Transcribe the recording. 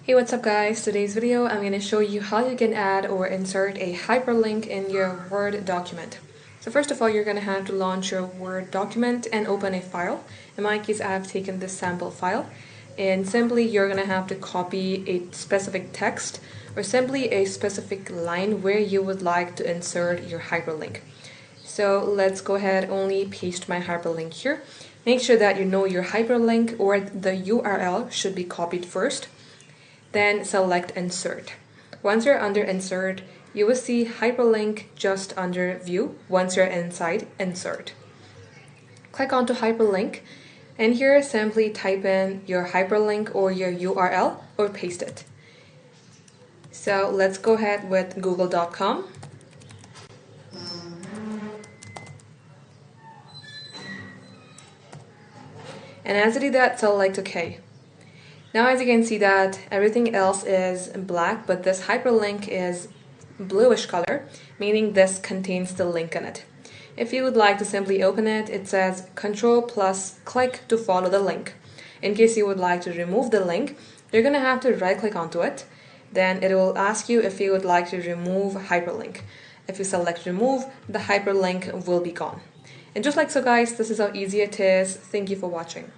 Hey, what's up guys? Today's video I'm going to show you how you can add or insert a hyperlink in your Word document. So first of all, you're going to have to launch your Word document and open a file. In my case, I've taken this sample file, and simply you're going to have to copy a specific text or simply a specific line where you would like to insert your hyperlink. So let's go ahead, only paste my hyperlink here. Make sure that you know your hyperlink or the URL should be copied first. Then select Insert. Once you're under Insert, you will see Hyperlink just under View. Once you're inside, Insert. Click onto Hyperlink, and here simply type in your hyperlink or your URL or paste it. So let's go ahead with google.com. And as I do that, select OK. Now as you can see that everything else is black, but this hyperlink is bluish color, meaning this contains the link in it. If you would like to simply open it, it says Control plus click to follow the link. In case you would like to remove the link, you're going to have to right click onto it. Then it will ask you if you would like to remove hyperlink. If you select remove, the hyperlink will be gone. And just like so guys, this is how easy it is. Thank you for watching.